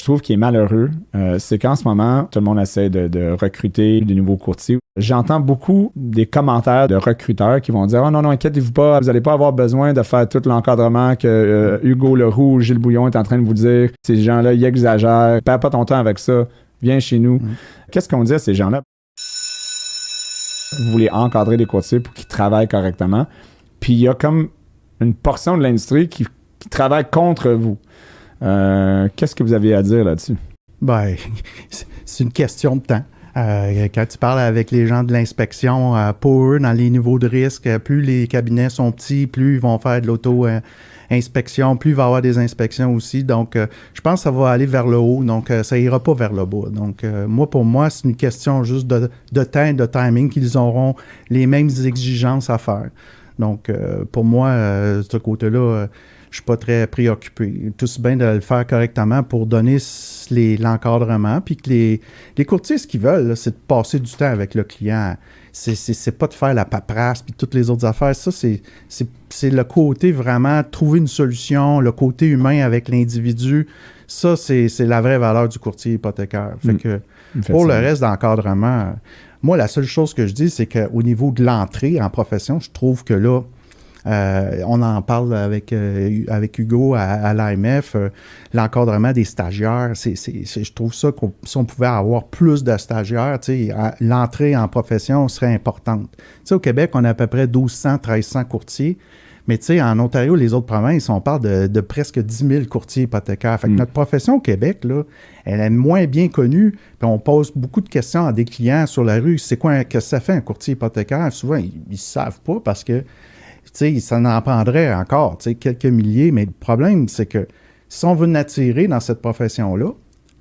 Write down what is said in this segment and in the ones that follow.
trouve qui est malheureux, c'est qu'en ce moment, tout le monde essaie de recruter de nouveaux courtiers. J'entends beaucoup des commentaires de recruteurs qui vont dire « Oh non, inquiétez-vous pas, vous n'allez pas avoir besoin de faire tout l'encadrement que Hugo Leroux ou Gilles Bouillon est en train de vous dire. Ces gens-là, ils exagèrent. Perds pas ton temps avec ça. Viens chez nous. Qu'est-ce qu'on dit à ces gens-là? Vous voulez encadrer des courtiers pour qu'ils travaillent correctement. Puis il y a comme une portion de l'industrie qui travaille contre vous. Qu'est-ce que vous avez à dire là-dessus? Ben, c'est une question de temps. Quand tu parles avec les gens de l'inspection, pour eux, dans les niveaux de risque, plus les cabinets sont petits, plus ils vont faire de l'auto-inspection, plus il va y avoir des inspections aussi. Donc, je pense que ça va aller vers le haut, donc ça ira pas vers le bas. Donc, pour moi, c'est une question juste de temps, de timing, qu'ils auront les mêmes exigences à faire. Donc, pour moi, de ce côté-là, je suis pas très préoccupé. Tout aussi bien de le faire correctement pour donner l'encadrement, puis que les courtiers, ce qu'ils veulent, là, c'est de passer du temps avec le client. C'est pas de faire la paperasse puis toutes les autres affaires. Ça, c'est le côté vraiment trouver une solution, le côté humain avec l'individu. Ça, c'est la vraie valeur du courtier hypothécaire. Fait que pour le reste d'encadrement, moi, la seule chose que je dis, c'est qu'au niveau de l'entrée en profession, je trouve que là, on en parle avec Hugo à l'AMF, l'encadrement des stagiaires, je trouve ça que si on pouvait avoir plus de stagiaires, l'entrée en profession serait importante. Au Québec, on a à peu près 1200, 1300 courtiers, mais en Ontario, les autres provinces, on parle de presque 10 000 courtiers hypothécaires. Fait que notre profession au Québec, là, elle est moins bien connue, puis on pose beaucoup de questions à des clients sur la rue. C'est quoi, qu'est-ce que ça fait un courtier hypothécaire? Souvent, ils ne savent pas parce que ça en prendrait encore quelques milliers, mais le problème, c'est que si on veut attirer dans cette profession-là,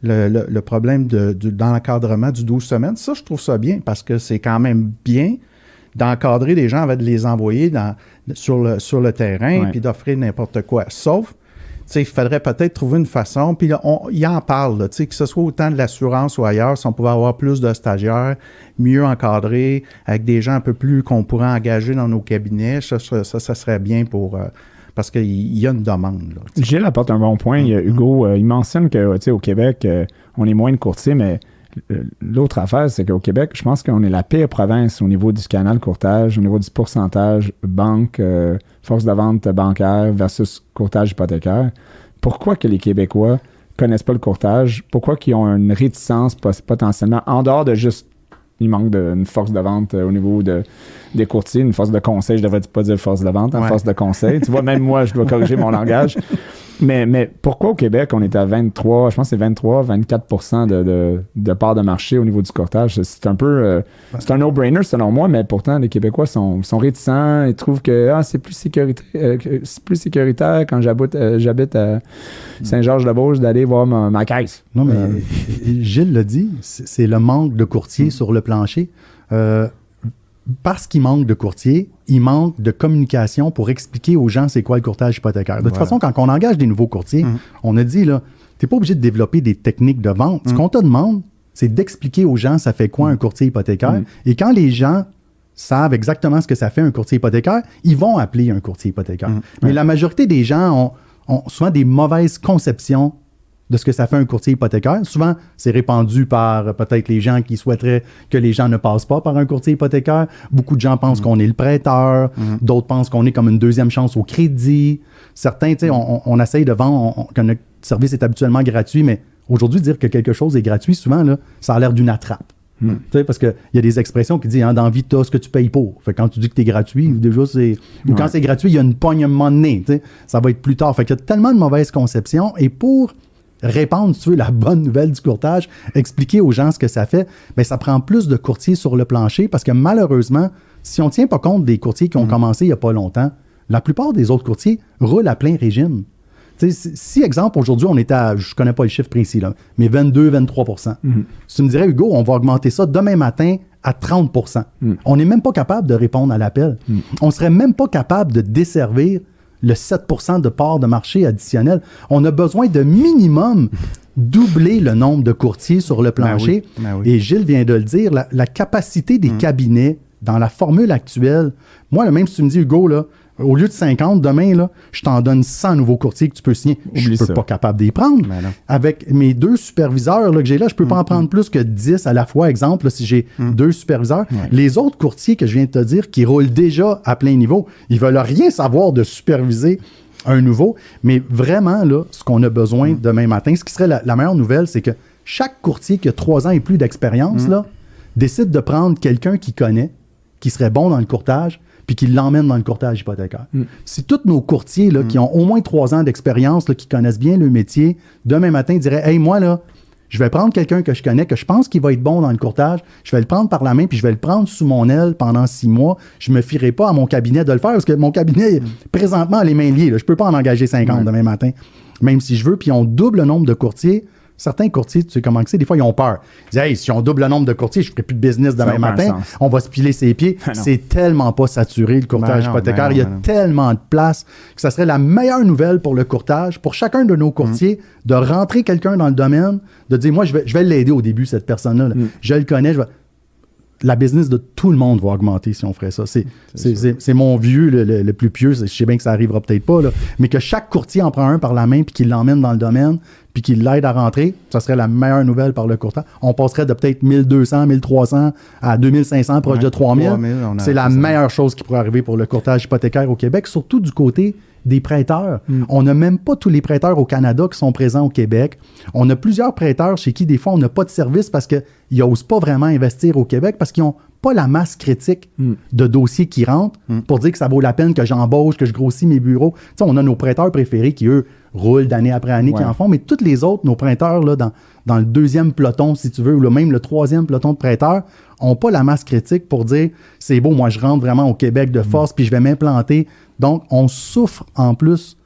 le problème dans l'encadrement du 12 semaines, ça, je trouve ça bien parce que c'est quand même bien d'encadrer des gens avant de les envoyer sur le terrain puis d'offrir n'importe quoi. Sauf, il faudrait peut-être trouver une façon, puis il en parle, là, que ce soit autant de l'assurance ou ailleurs, si on pouvait avoir plus de stagiaires, mieux encadrés, avec des gens un peu plus qu'on pourrait engager dans nos cabinets, ça serait bien pour... parce qu'il y a une demande. Là, Gilles apporte un bon point. Hugo, il mentionne qu'au Québec, on est moins de courtiers, mais l'autre affaire, c'est qu'au Québec, je pense qu'on est la pire province au niveau du canal courtage, au niveau du pourcentage banque, force de vente bancaire versus courtage hypothécaire. Pourquoi que les Québécois connaissent pas le courtage? Pourquoi qu'ils ont une réticence potentiellement, en dehors de juste, il manque d'une force de vente au niveau des courtiers, une force de conseil, je devrais pas dire force de vente, force de conseil. Tu vois, même moi, je dois corriger mon langage. Mais pourquoi au Québec, on est à 23, je pense que c'est 23-24% de part de marché au niveau du courtage? C'est un peu... c'est un no-brainer selon moi, mais pourtant, les Québécois sont réticents. Ils trouvent que c'est plus sécuritaire quand j'habite à Saint-Georges-de-Beauce d'aller voir ma caisse. Non, mais Gilles l'a dit, c'est le manque de courtiers sur le plancher. Parce qu'il manque de courtiers, il manque de communication pour expliquer aux gens c'est quoi le courtage hypothécaire. De toute façon, quand on engage des nouveaux courtiers, on a dit, là, t'es pas obligé de développer des techniques de vente. Ce qu'on te demande, c'est d'expliquer aux gens ça fait quoi un courtier hypothécaire. Et quand les gens savent exactement ce que ça fait un courtier hypothécaire, ils vont appeler un courtier hypothécaire. Mais la majorité des gens ont souvent des mauvaises conceptions de ce que ça fait un courtier hypothécaire. Souvent, c'est répandu par peut-être les gens qui souhaiteraient que les gens ne passent pas par un courtier hypothécaire. Beaucoup de gens pensent qu'on est le prêteur. D'autres pensent qu'on est comme une deuxième chance au crédit. Certains, tu sais, on essaye de vendre que notre service est habituellement gratuit, mais aujourd'hui, dire que quelque chose est gratuit, souvent, là, ça a l'air d'une attrape. Parce qu'il y a des expressions qui disent dans la vie, tu as ce que tu payes pour. Fait que quand tu dis que tu es gratuit, déjà, c'est. Ou quand c'est gratuit, il y a une poigne monnaie. Ça va être plus tard. Fait qu'il y a tellement de mauvaises conceptions. Et pour répandre, si tu veux, la bonne nouvelle du courtage, expliquer aux gens ce que ça fait, bien, ça prend plus de courtiers sur le plancher parce que malheureusement, si on ne tient pas compte des courtiers qui ont commencé il n'y a pas longtemps, la plupart des autres courtiers roulent à plein régime. Si, exemple, aujourd'hui, on est à, je ne connais pas le chiffre précis, là, mais 22-23%. Si tu me dirais, Hugo, on va augmenter ça demain matin à 30%. On n'est même pas capable de répondre à l'appel. On ne serait même pas capable de desservir le 7% de part de marché additionnel. On a besoin de minimum doubler le nombre de courtiers sur le plancher. Ben oui. Et Gilles vient de le dire, la capacité des cabinets dans la formule actuelle. Moi, même si tu me dis, Hugo, là, Au lieu de 50, demain, là, je t'en donne 100 nouveaux courtiers que tu peux signer. Je ne suis pas capable d'y prendre. Avec mes 2 superviseurs là, que j'ai là, je ne peux pas en prendre plus que 10 à la fois. Exemple, là, si j'ai 2 superviseurs. Les autres courtiers que je viens de te dire, qui roulent déjà à plein niveau, ils ne veulent rien savoir de superviser un nouveau. Mais vraiment, là, ce qu'on a besoin demain matin, ce qui serait la meilleure nouvelle, c'est que chaque courtier qui a 3 ans et plus d'expérience là, décide de prendre quelqu'un qu'il connaît, qui serait bon dans le courtage, puis qui l'emmène dans le courtage hypothécaire. Si tous nos courtiers là, qui ont au moins 3 ans d'expérience, là, qui connaissent bien le métier, demain matin diraient « Hey, moi, là, je vais prendre quelqu'un que je connais, que je pense qu'il va être bon dans le courtage, je vais le prendre par la main, puis je vais le prendre sous mon aile pendant 6 mois. Je ne me fierai pas à mon cabinet de le faire, parce que mon cabinet, présentement, a les mains liées. Là. Je ne peux pas en engager 50 demain matin, même si je veux. Puis on double le nombre de courtiers. Certains courtiers, tu sais comment c'est, des fois, ils ont peur. Ils disent « Hey, si on double le nombre de courtiers, je ne ferai plus de business demain matin. On va se piler ses pieds. » C'est tellement pas saturé, le courtage hypothécaire. Il y a tellement de place que ça serait la meilleure nouvelle pour le courtage, pour chacun de nos courtiers, de rentrer quelqu'un dans le domaine, de dire « Moi, je vais l'aider au début, cette personne-là. Là. Je le connais. La business de tout le monde va augmenter si on ferait ça. C'est mon vieux le plus pieux. Je sais bien que ça arrivera peut-être pas, là, mais que chaque courtier en prend un par la main puis qu'il l'emmène dans le domaine puis qu'il l'aide à rentrer, ça serait la meilleure nouvelle par le courtage. On passerait de peut-être 1200, 1300 à 2500, proche de 3000. C'est la meilleure chose qui pourrait arriver pour le courtage hypothécaire au Québec, surtout du côté des prêteurs. On n'a même pas tous les prêteurs au Canada qui sont présents au Québec. On a plusieurs prêteurs chez qui, des fois, on n'a pas de service parce qu'ils n'osent pas vraiment investir au Québec parce qu'ils n'ont pas la masse critique de dossiers qui rentrent pour dire que ça vaut la peine que j'embauche, que je grossis mes bureaux. Tu sais, on a nos prêteurs préférés qui, eux, roulent d'année après année, qui en font, mais tous les autres, nos prêteurs, là, dans le 2e peloton, si tu veux, ou même le 3e peloton de prêteurs, n'ont pas la masse critique pour dire « c'est beau, moi, je rentre vraiment au Québec de force, puis je vais m'implanter ». Donc, on souffre en plus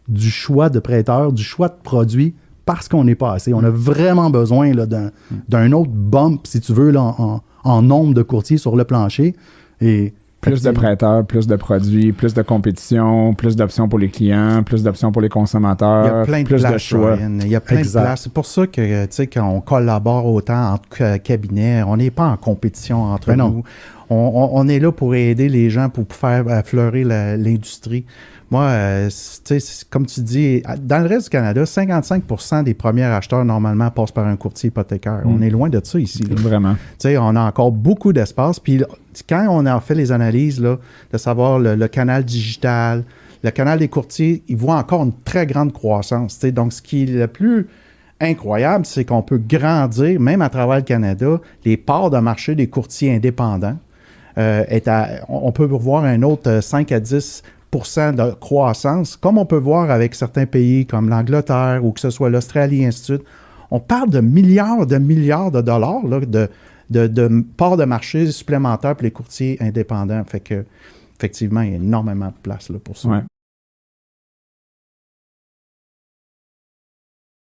du choix de prêteurs, du choix de produits, parce qu'on n'est pas assez. On a vraiment besoin là, d'un autre bump, si tu veux, là, en nombre de courtiers sur le plancher. Et plus de prêteurs, plus de produits, plus de compétition, plus d'options pour les clients, plus d'options pour les consommateurs, il y a plein de plus places, de choix. Ryan. Il y a plein de places. C'est pour ça que, tu sais, quand on collabore autant entre cabinets, on n'est pas en compétition entre nous. On est là pour aider les gens, pour faire fleurir l'industrie. Moi, tu sais, comme tu dis, dans le reste du Canada, 55% des premiers acheteurs, normalement, passent par un courtier hypothécaire. On est loin de ça ici. Là. Vraiment. Tu sais, on a encore beaucoup d'espace. Puis quand on a fait les analyses, là, de savoir le canal digital, le canal des courtiers, il voit encore une très grande croissance. Tu sais, donc, ce qui est le plus incroyable, c'est qu'on peut grandir, même à travers le Canada, les parts de marché des courtiers indépendants. On peut voir un autre 5 à 10 de croissance, comme on peut voir avec certains pays comme l'Angleterre ou que ce soit l'Australie, et ainsi de suite. On parle de milliards de dollars là, de parts de marché supplémentaires pour les courtiers indépendants. Fait que, effectivement, il y a énormément de place là, pour ça. Ouais.